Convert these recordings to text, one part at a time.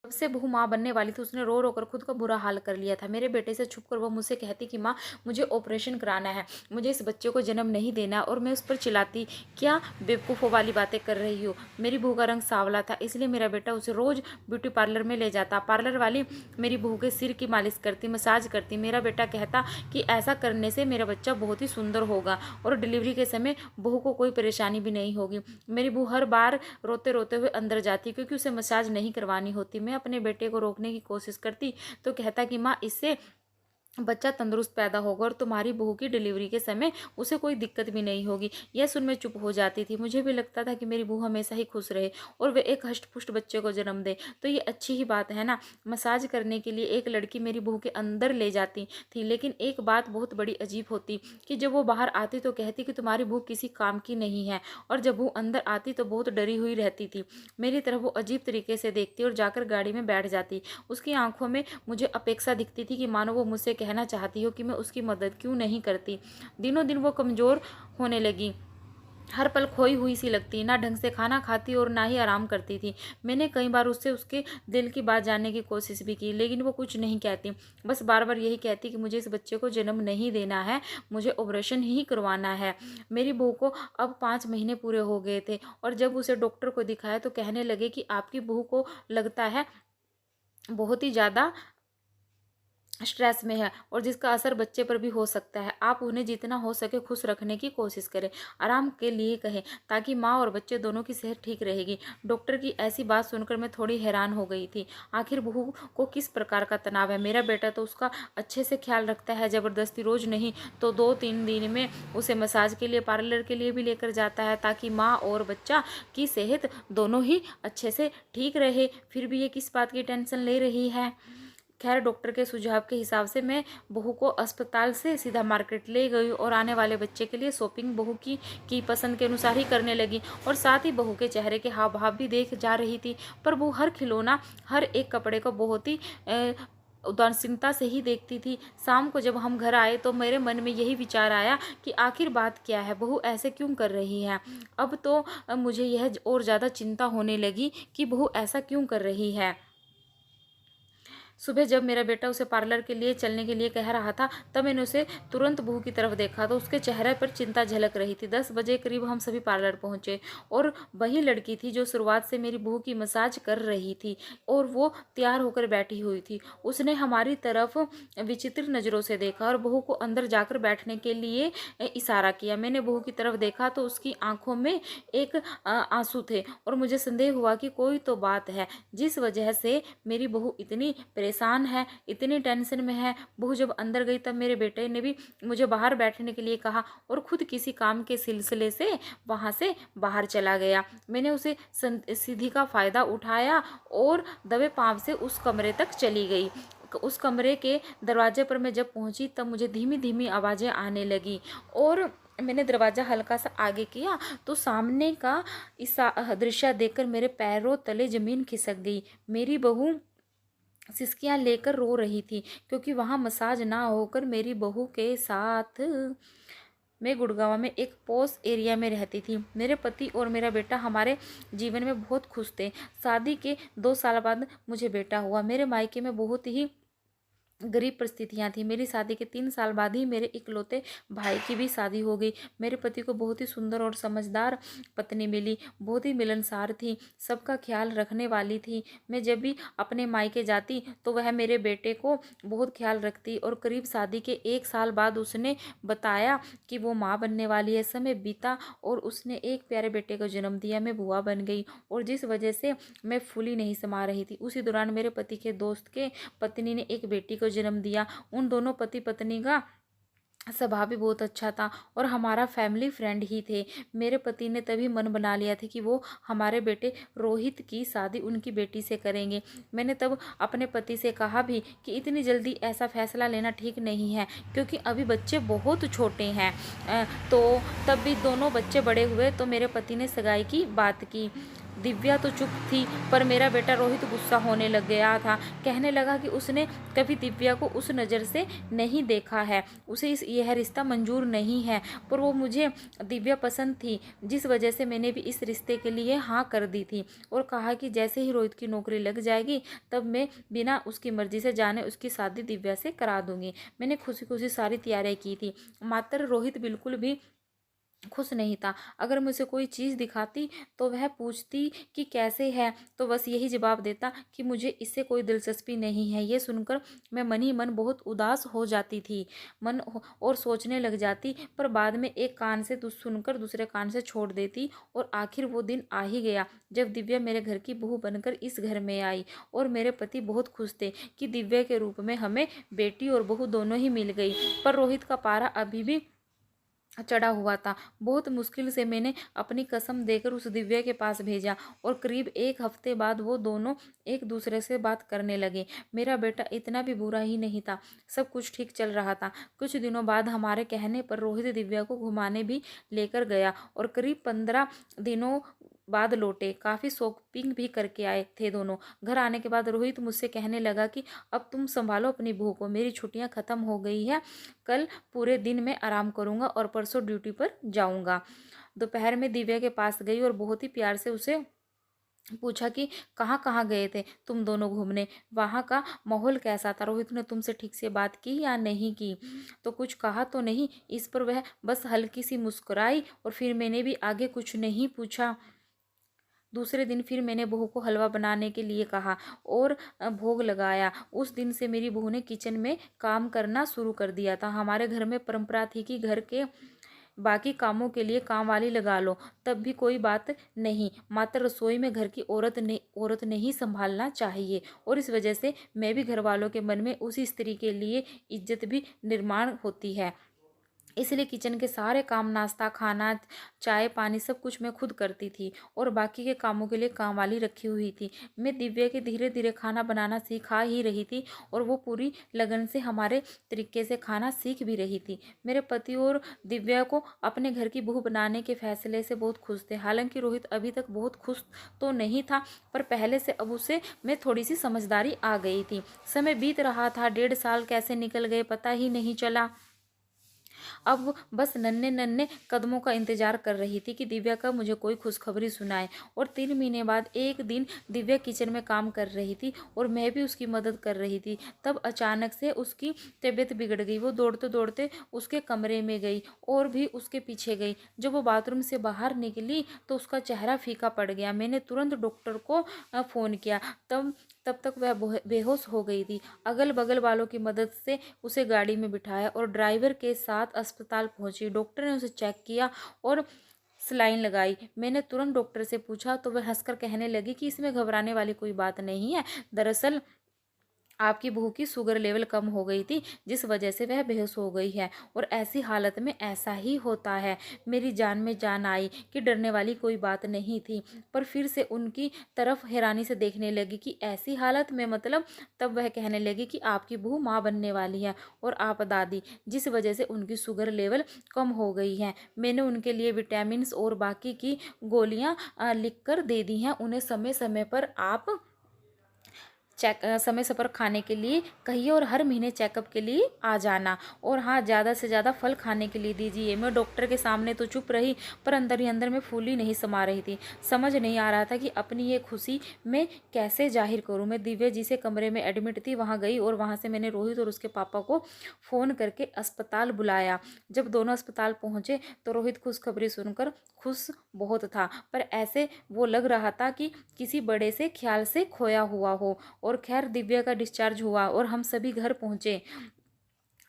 जब से बहू माँ बनने वाली थी उसने रो रो कर खुद का बुरा हाल कर लिया था। मेरे बेटे से छुपकर वो मुझसे कहती कि माँ मुझे ऑपरेशन कराना है, मुझे इस बच्चे को जन्म नहीं देना, और मैं उस पर चिल्लाती क्या बेवकूफ़ों वाली बातें कर रही हो। मेरी बहू का रंग सांवला था इसलिए मेरा बेटा उसे रोज़ ब्यूटी पार्लर में ले जाता। पार्लर वाली मेरी बहू के सिर की मालिश करती, मसाज करती। मेरा बेटा कहता कि ऐसा करने से मेरा बच्चा बहुत ही सुंदर होगा और डिलीवरी के समय बहू को कोई परेशानी भी नहीं होगी। मेरी बहू हर बार रोते रोते हुए अंदर जाती क्योंकि उसे मसाज नहीं करवानी होती। मैं अपने बेटे को रोकने की कोशिश करती तो कहता कि माँ इससे बच्चा तंदुरुस्त पैदा होगा और तुम्हारी बहू की डिलीवरी के समय उसे कोई दिक्कत भी नहीं होगी। यह सुन मैं चुप हो जाती थी। मुझे भी लगता था कि मेरी बहू हमेशा ही खुश रहे और वे एक हष्ट पुष्ट बच्चे को जन्म दे तो ये अच्छी ही बात है ना। मसाज करने के लिए एक लड़की मेरी बहू के अंदर ले जाती थी, लेकिन एक बात बहुत बड़ी अजीब होती कि जब वो बाहर आती तो कहती कि तुम्हारी बहू किसी काम की नहीं है, और जब वो अंदर आती तो बहुत डरी हुई रहती थी। मेरी तरफ वो अजीब तरीके से देखती और जाकर गाड़ी में बैठ जाती। उसकी आंखों में मुझे अपेक्षा दिखती थी कि मानो वो मुझसे कहना चाहती हो कि मैं उसकी मदद क्यों नहीं करती। दिनों दिन वो कमज़ोर होने लगी, हर पल खोई हुई सी लगती, ना ढंग से खाना खाती और ना ही आराम करती थी। मैंने कई बार उससे उसके दिल की बात जानने की कोशिश भी की, लेकिन वो कुछ नहीं कहती, बस बार बार यही कहती कि मुझे इस बच्चे को जन्म नहीं देना है, मुझे ऑपरेशन ही करवाना है। मेरी बहू को अब 5 महीने पूरे हो गए थे और जब उसे डॉक्टर को दिखाया तो कहने लगे कि आपकी बहू को लगता है बहुत ही ज़्यादा स्ट्रेस में है और जिसका असर बच्चे पर भी हो सकता है। आप उन्हें जितना हो सके खुश रखने की कोशिश करें, आराम के लिए कहें, ताकि माँ और बच्चे दोनों की सेहत ठीक रहेगी। डॉक्टर की ऐसी बात सुनकर मैं थोड़ी हैरान हो गई थी। आखिर बहू को किस प्रकार का तनाव है? मेरा बेटा तो उसका अच्छे से ख्याल रखता है, ज़बरदस्ती रोज़ नहीं तो 2-3 दिन में उसे मसाज के लिए, पार्लर के लिए भी लेकर जाता है, ताकि माँ और बच्चा की सेहत दोनों ही अच्छे से ठीक रहे। फिर भी ये किस बात की टेंशन ले रही है? खैर डॉक्टर के सुझाव के हिसाब से मैं बहू को अस्पताल से सीधा मार्केट ले गई और आने वाले बच्चे के लिए शॉपिंग बहू की पसंद के अनुसार ही करने लगी, और साथ ही बहू के चेहरे के हाव भाव भी देख जा रही थी। पर बहू हर खिलौना, हर एक कपड़े को बहुत ही उदासीनता से ही देखती थी। शाम को जब हम घर आए तो मेरे मन में यही विचार आया कि आखिर बात क्या है, बहू ऐसे क्यों कर रही है। अब तो मुझे यह और ज़्यादा चिंता होने लगी कि बहू ऐसा क्यों कर रही है। सुबह जब मेरा बेटा उसे पार्लर के लिए चलने के लिए कह रहा था तब मैंने उसे तुरंत बहू की तरफ देखा तो उसके चेहरे पर चिंता झलक रही थी। 10 बजे करीब हम सभी पार्लर पहुंचे और वही लड़की थी जो शुरुआत से मेरी बहू की मसाज कर रही थी और वो तैयार होकर बैठी हुई थी। उसने हमारी तरफ विचित्र नज़रों से देखा और बहू को अंदर जाकर बैठने के लिए इशारा किया। मैंने बहू की तरफ देखा तो उसकी आंखों में एक आंसू थे और मुझे संदेह हुआ कि कोई तो बात है जिस वजह से मेरी बहू इतनी परेशान है, इतनी टेंशन में है। बहू जब अंदर गई तब मेरे बेटे ने भी मुझे बाहर बैठने के लिए कहा और खुद किसी काम के सिलसिले से वहाँ से बाहर चला गया। मैंने उसे सीधी का फ़ायदा उठाया और दबे पाँव से उस कमरे तक चली गई। उस कमरे के दरवाजे पर मैं जब पहुंची तब मुझे धीमी धीमी आवाज़ें आने लगी और मैंने दरवाज़ा हल्का सा आगे किया तो सामने का इस दृश्य देखकर मेरे पैरों तले ज़मीन खिसक गई। मेरी बहू सिसकियाँ लेकर रो रही थी क्योंकि वहाँ मसाज ना होकर मेरी बहू के साथ मैं गुड़गांव में एक पॉश एरिया में रहती थी। मेरे पति और मेरा बेटा हमारे जीवन में बहुत खुश थे। शादी के 2 साल बाद मुझे बेटा हुआ। मेरे मायके में बहुत ही गरीब परिस्थितियाँ थी। मेरी शादी के 3 साल बाद ही मेरे इकलौते भाई की भी शादी हो गई। मेरे पति को बहुत ही सुंदर और समझदार पत्नी मिली, बहुत ही मिलनसार थी, सबका ख्याल रखने वाली थी। मैं जब भी अपने मायके जाती तो वह मेरे बेटे को बहुत ख्याल रखती और करीब शादी के 1 साल बाद उसने बताया कि वो माँ बनने वाली है। समय बीता और उसने एक प्यारे बेटे को जन्म दिया। मैं बुआ बन गई और जिस वजह से मैं फूली नहीं समा रही थी। उसी दौरान मेरे पति के दोस्त के पत्नी ने एक बेटी को जन्म दिया। उन दोनों पति पत्नी का स्वभाव भी बहुत अच्छा था और हमारा फैमिली फ्रेंड ही थे। मेरे पति ने तभी मन बना लिया था कि वो हमारे बेटे रोहित की शादी उनकी बेटी से करेंगे। मैंने तब अपने पति से कहा भी कि इतनी जल्दी ऐसा फैसला लेना ठीक नहीं है क्योंकि अभी बच्चे बहुत छोटे हैं। तो तब भी दोनों बच्चे बड़े हुए तो मेरे पति ने सगाई की बात की। दिव्या तो चुप थी, पर मेरा बेटा रोहित गुस्सा होने लग गया था। कहने लगा कि उसने कभी दिव्या को उस नज़र से नहीं देखा है, उसे यह रिश्ता मंजूर नहीं है। पर वो मुझे दिव्या पसंद थी, जिस वजह से मैंने भी इस रिश्ते के लिए हाँ कर दी थी, और कहा कि जैसे ही रोहित की नौकरी लग जाएगी तब मैं बिना उसकी मर्जी से जाने उसकी शादी दिव्या से करा दूंगी। मैंने खुशी खुशी सारी तैयारियां की थी, मात्र रोहित बिल्कुल भी खुश नहीं था। अगर मुझे कोई चीज़ दिखाती तो वह पूछती कि कैसे है, तो बस यही जवाब देता कि मुझे इससे कोई दिलचस्पी नहीं है। ये सुनकर मैं मन ही मन बहुत उदास हो जाती थी, और सोचने लग जाती, पर बाद में एक कान से सुनकर दूसरे कान से छोड़ देती। और आखिर वो दिन आ ही गया जब दिव्या मेरे घर की बहू बनकर इस घर में आई, और मेरे पति बहुत खुश थे कि दिव्या के रूप में हमें बेटी और बहू दोनों ही मिल गई। पर रोहित का पारा अभी भी चढ़ा हुआ था। बहुत मुश्किल से मैंने अपनी कसम देकर उस दिव्या के पास भेजा, और करीब एक हफ्ते बाद वो दोनों एक दूसरे से बात करने लगे। मेरा बेटा इतना भी बुरा ही नहीं था, सब कुछ ठीक चल रहा था। कुछ दिनों बाद हमारे कहने पर रोहित दिव्या को घुमाने भी लेकर गया, और करीब 15 दिनों बाद लौटे। काफ़ी शॉपिंग भी करके आए थे दोनों। घर आने के बाद रोहित मुझसे कहने लगा कि अब तुम संभालो अपनी बहू को, मेरी छुट्टियां ख़त्म हो गई है, कल पूरे दिन मैं आराम करूंगा और परसों ड्यूटी पर जाऊंगा। दोपहर में दिव्या के पास गई और बहुत ही प्यार से उसे पूछा कि कहाँ कहाँ गए थे तुम दोनों घूमने, वहाँ का माहौल कैसा था, रोहित ने तुमसे ठीक से बात की या नहीं की, तो कुछ कहा तो नहीं। इस पर वह बस हल्की सी मुस्कुराई, और फिर मैंने भी आगे कुछ नहीं पूछा। दूसरे दिन फिर मैंने बहू को हलवा बनाने के लिए कहा और भोग लगाया। उस दिन से मेरी बहू ने किचन में काम करना शुरू कर दिया था। हमारे घर में परंपरा थी कि घर के बाकी कामों के लिए काम वाली लगा लो, तब भी कोई बात नहीं, मात्र रसोई में घर की औरत ने ही संभालना चाहिए। और इस वजह से मैं भी घर वालों के मन में उसी स्त्री के लिए इज्जत भी निर्माण होती है। इसलिए किचन के सारे काम, नाश्ता, खाना, चाय पानी, सब कुछ मैं खुद करती थी, और बाकी के कामों के लिए काम वाली रखी हुई थी। मैं दिव्या के धीरे धीरे खाना बनाना सिखा ही रही थी, और वो पूरी लगन से हमारे तरीके से खाना सीख भी रही थी। मेरे पति और दिव्या को अपने घर की बहू बनाने के फैसले से बहुत खुश थे। हालांकि रोहित अभी तक बहुत खुश तो नहीं था, पर पहले से अब उसे में थोड़ी सी समझदारी आ गई थी। समय बीत रहा था, 1.5 साल कैसे निकल गए पता ही नहीं चला। अब वो बस नन्हे नन्हे कदमों का इंतजार कर रही थी कि दिव्या का मुझे कोई खुशखबरी सुनाए। और 3 महीने बाद एक दिन दिव्या किचन में काम कर रही थी, और मैं भी उसकी मदद कर रही थी। तब अचानक से उसकी तबीयत बिगड़ गई। वो दौड़ते दौड़ते उसके कमरे में गई, और भी उसके पीछे गई। जब वो बाथरूम से बाहर निकली तो उसका चेहरा फीका पड़ गया। मैंने तुरंत डॉक्टर को फ़ोन किया। तब तक वह बेहोश हो गई थी। अगल बगल वालों की मदद से उसे गाड़ी में बिठाया और ड्राइवर के साथ अस्पताल पहुंची। डॉक्टर ने उसे चेक किया और सलाइन लगाई। मैंने तुरंत डॉक्टर से पूछा तो वह हंसकर कहने लगी कि इसमें घबराने वाली कोई बात नहीं है। दरअसल आपकी बहू की शुगर लेवल कम हो गई थी, जिस वजह से वह बेहोश हो गई है, और ऐसी हालत में ऐसा ही होता है। मेरी जान में जान आई कि डरने वाली कोई बात नहीं थी, पर फिर से उनकी तरफ हैरानी से देखने लगी कि ऐसी हालत में मतलब। तब वह कहने लगी कि आपकी बहू माँ बनने वाली है, और आप दादी, जिस वजह से उनकी शुगर लेवल कम हो गई है। मैंने उनके लिए विटामिन और बाकी की गोलियाँ लिख कर दे दी हैं। उन्हें समय समय पर आप समय से पर खाने के लिए कहिए, और हर महीने चेकअप के लिए आ जाना। और हाँ, ज़्यादा से ज़्यादा फल खाने के लिए दीजिए। मैं डॉक्टर के सामने तो चुप रही, पर अंदर ही अंदर में फूली नहीं समा रही थी। समझ नहीं आ रहा था कि अपनी ये खुशी मैं कैसे जाहिर करूँ। मैं दिव्या जी से कमरे में एडमिट थी, वहाँ गई, और वहाँ से मैंने रोहित और उसके पापा को फ़ोन करके अस्पताल बुलाया। जब दोनों अस्पताल पहुँचे तो रोहित खुशखबरी सुनकर खुश बहुत था, पर ऐसे वो लग रहा था कि किसी बड़े से ख्याल से खोया हुआ हो। और खैर दिव्या का डिस्चार्ज हुआ और हम सभी घर पहुंचे।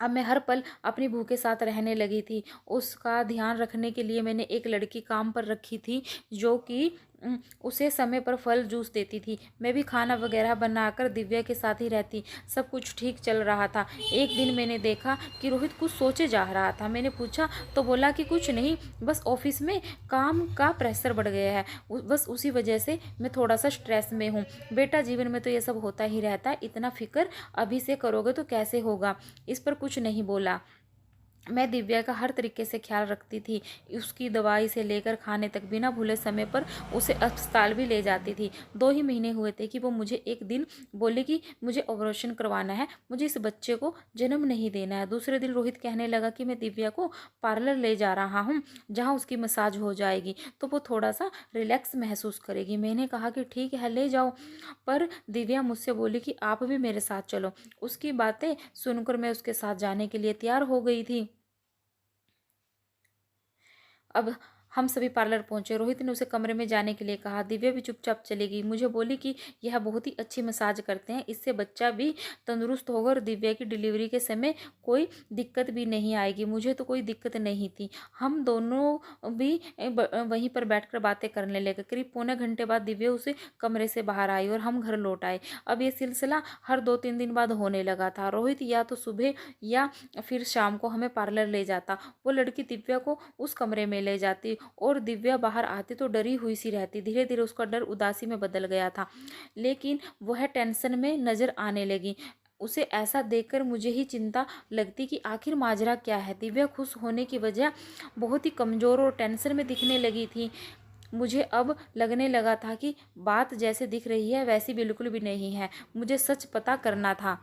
अब मैं हर पल अपनी बहू के साथ रहने लगी थी। उसका ध्यान रखने के लिए मैंने एक लड़की काम पर रखी थी, जो कि उसे समय पर फल जूस देती थी। मैं भी खाना वगैरह बनाकर दिव्या के साथ ही रहती। सब कुछ ठीक चल रहा था। एक दिन मैंने देखा कि रोहित कुछ सोचे जा रहा था। मैंने पूछा तो बोला कि कुछ नहीं, बस ऑफिस में काम का प्रेशर बढ़ गया है, बस उसी वजह से मैं थोड़ा सा स्ट्रेस में हूँ। बेटा, जीवन में तो ये सब होता ही रहता है, इतना फिक्र अभी से करोगे तो कैसे होगा। इस पर कुछ नहीं बोला। मैं दिव्या का हर तरीके से ख्याल रखती थी। उसकी दवाई से लेकर खाने तक बिना भूले समय पर उसे अस्पताल भी ले जाती थी। 2 ही महीने हुए थे कि वो मुझे एक दिन बोली कि मुझे ऑपरेशन करवाना है, मुझे इस बच्चे को जन्म नहीं देना है। दूसरे दिन रोहित कहने लगा कि मैं दिव्या को पार्लर ले जा रहा हूँ, जहाँ उसकी मसाज हो जाएगी तो वो थोड़ा सा रिलैक्स महसूस करेगी। मैंने कहा कि ठीक है, ले जाओ, पर दिव्या मुझसे बोली कि आप भी मेरे साथ चलो। उसकी बातें सुनकर मैं उसके साथ जाने के लिए तैयार हो गई थी। अब हम सभी पार्लर पहुंचे। रोहित ने उसे कमरे में जाने के लिए कहा। दिव्या भी चुपचाप चली गई। मुझे बोली कि यह बहुत ही अच्छी मसाज करते हैं, इससे बच्चा भी तंदुरुस्त होगा और दिव्या की डिलीवरी के समय कोई दिक्कत भी नहीं आएगी। मुझे तो कोई दिक्कत नहीं थी। हम दोनों भी वहीं पर बैठकर बातें करने लगे। करीब पौने घंटे बाद दिव्या उसे कमरे से बाहर आई और हम घर लौट आए। अब ये सिलसिला हर 2-3 दिन बाद होने लगा था। रोहित या तो सुबह या फिर शाम को हमें पार्लर ले जाता। वो लड़की दिव्या को उस कमरे में ले जाती और दिव्या बाहर आती तो डरी हुई सी रहती। धीरे धीरे उसका डर उदासी में बदल गया था, लेकिन वह टेंशन में नजर आने लगी। उसे ऐसा देखकर मुझे ही चिंता लगती कि आखिर माजरा क्या है। दिव्या खुश होने की वजह बहुत ही कमज़ोर और टेंशन में दिखने लगी थी। मुझे अब लगने लगा था कि बात जैसे दिख रही है वैसी बिल्कुल भी नहीं है। मुझे सच पता करना था।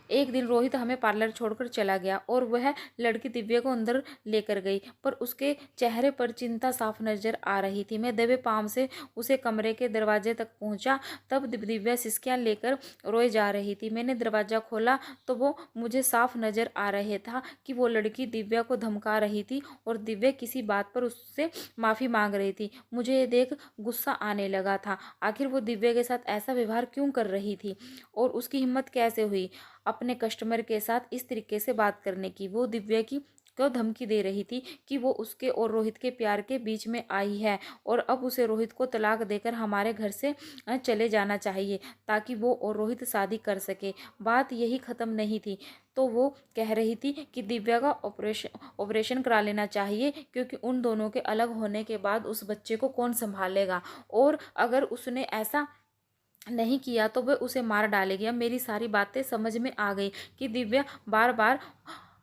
एक दिन रोहित हमें पार्लर छोड़कर चला गया और वह लड़की दिव्या को अंदर लेकर गई, पर उसके चेहरे पर चिंता साफ नजर आ रही थी। मैं दबे पांव से उसे कमरे के दरवाजे तक पहुंचा, तब दिव्या सिसकियां लेकर रोए जा रही थी। मैंने दरवाजा खोला तो वो मुझे साफ नजर आ रहा था कि वो लड़की दिव्या को धमका रही थी और दिव्या किसी बात पर उससे माफ़ी मांग रही थी। मुझे ये देख गुस्सा आने लगा था। आखिर वो दिव्या के साथ ऐसा व्यवहार क्यों कर रही थी और उसकी हिम्मत कैसे हुई अपने कस्टमर के साथ इस तरीके से बात करने की। वो दिव्या की को धमकी दे रही थी कि वो उसके और रोहित के प्यार के बीच में आई है और अब उसे रोहित को तलाक देकर हमारे घर से चले जाना चाहिए ताकि वो और रोहित शादी कर सके। बात यही ख़त्म नहीं थी तो वो कह रही थी कि दिव्या का ऑपरेशन करा लेना चाहिए, क्योंकि उन दोनों के अलग होने के बाद उस बच्चे को कौन संभालेगा और अगर उसने ऐसा नहीं किया तो वह उसे मार डालेगी। अब मेरी सारी बातें समझ में आ गई कि दिव्या बार बार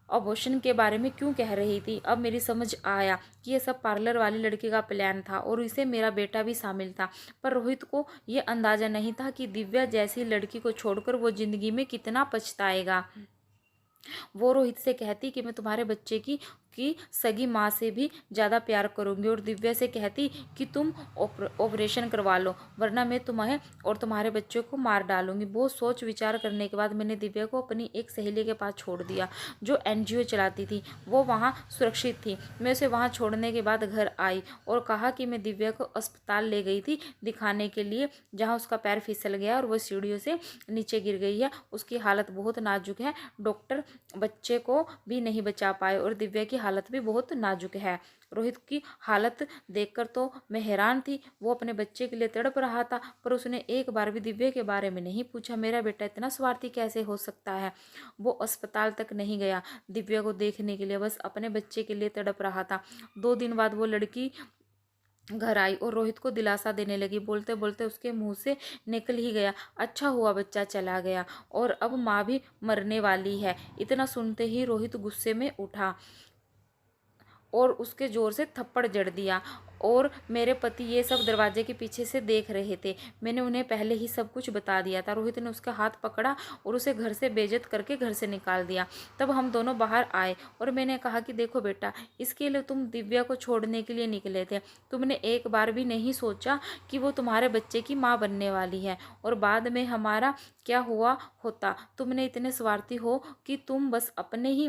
अबॉर्शन के बारे में क्यों कह रही थी। अब मेरी समझ आया कि ये सब पार्लर वाली लड़की का प्लान था और इसे मेरा बेटा भी शामिल था। पर रोहित को ये अंदाजा नहीं था कि दिव्या जैसी लड़की को छोड़कर वो जिंदगी में कितना पछताएगा। वो रोहित से कहती कि मैं तुम्हारे बच्चे की सगी माँ से भी ज़्यादा प्यार करूँगी और दिव्या से कहती कि तुम ऑपरेशन करवा लो वरना मैं तुम्हें और तुम्हारे बच्चे को मार डालूंगी। बहुत सोच विचार करने के बाद मैंने दिव्या को अपनी एक सहेली के पास छोड़ दिया जो एनजीओ चलाती थी। वो वहाँ सुरक्षित थी। मैं उसे वहाँ छोड़ने के बाद घर आई और कहा कि मैं दिव्या को अस्पताल ले गई थी दिखाने के लिए, जहाँ उसका पैर फिसल गया और वह सीढ़ियों से नीचे गिर गई है। उसकी हालत बहुत नाजुक है। डॉक्टर बच्चे को भी नहीं बचा पाए और दिव्या की हालत भी बहुत नाजुक है। रोहित की हालत देखकर तो मैं हैरान थी। वो अपने बच्चे के लिए तड़प रहा था, पर उसने एक बार भी दिव्या के बारे में नहीं पूछा। मेरा बेटा इतना स्वार्थी कैसे हो सकता है। वो अस्पताल तक नहीं गया दिव्या को देखने के लिए, बस अपने बच्चे के लिए तड़प रहा था। 2 दिन बाद वो लड़की घर आई और रोहित को दिलासा देने लगी। बोलते बोलते उसके मुंह से निकल ही गया, अच्छा हुआ बच्चा चला गया और अब माँ भी मरने वाली है। इतना सुनते ही रोहित गुस्से में उठा और उसके जोर से थप्पड़ जड़ दिया और मेरे पति ये सब दरवाजे के पीछे से देख रहे थे। मैंने उन्हें पहले ही सब कुछ बता दिया था। रोहित ने उसका हाथ पकड़ा और उसे घर से बेइज्जत करके घर से निकाल दिया। तब हम दोनों बाहर आए और मैंने कहा कि देखो बेटा, इसके लिए तुम दिव्या को छोड़ने के लिए निकले थे। तुमने एक बार भी नहीं सोचा कि वो तुम्हारे बच्चे की माँ बनने वाली है और बाद में हमारा क्या हुआ होता। तुमने इतने स्वार्थी हो कि तुम बस अपने ही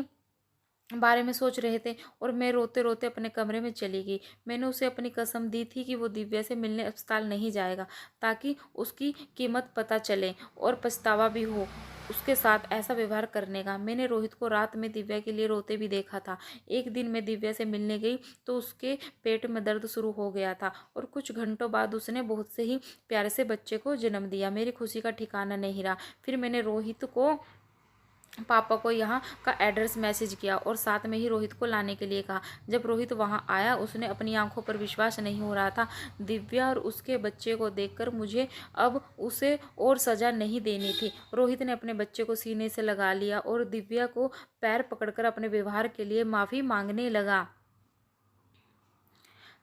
बारे में सोच रहे थे। और मैं रोते रोते अपने कमरे में चली गई। मैंने उसे अपनी कसम दी थी कि वो दिव्या से मिलने अस्पताल नहीं जाएगा ताकि उसकी कीमत पता चले और पछतावा भी हो उसके साथ ऐसा व्यवहार करने का। मैंने रोहित को रात में दिव्या के लिए रोते भी देखा था। एक दिन मैं दिव्या से मिलने गई तो उसके पेट में दर्द शुरू हो गया था और कुछ घंटों बाद उसने बहुत से ही प्यारे से बच्चे को जन्म दिया। मेरी खुशी का ठिकाना नहीं रहा। फिर मैंने रोहित को पापा को यहाँ का एड्रेस मैसेज किया और साथ में ही रोहित को लाने के लिए कहा। जब रोहित वहाँ आया उसने अपनी आंखों पर विश्वास नहीं हो रहा था। दिव्या और उसके बच्चे को देखकर मुझे अब उसे और सज़ा नहीं देनी थी। रोहित ने अपने बच्चे को सीने से लगा लिया और दिव्या को पैर पकड़कर अपने व्यवहार के लिए माफ़ी मांगने लगा।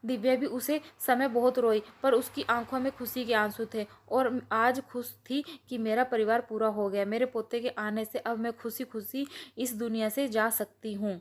दिव्या भी उसे समय बहुत रोई, पर उसकी आंखों में खुशी के आंसू थे और आज खुश थी कि मेरा परिवार पूरा हो गया। मेरे पोते के आने से अब मैं खुशी खुशी इस दुनिया से जा सकती हूँ।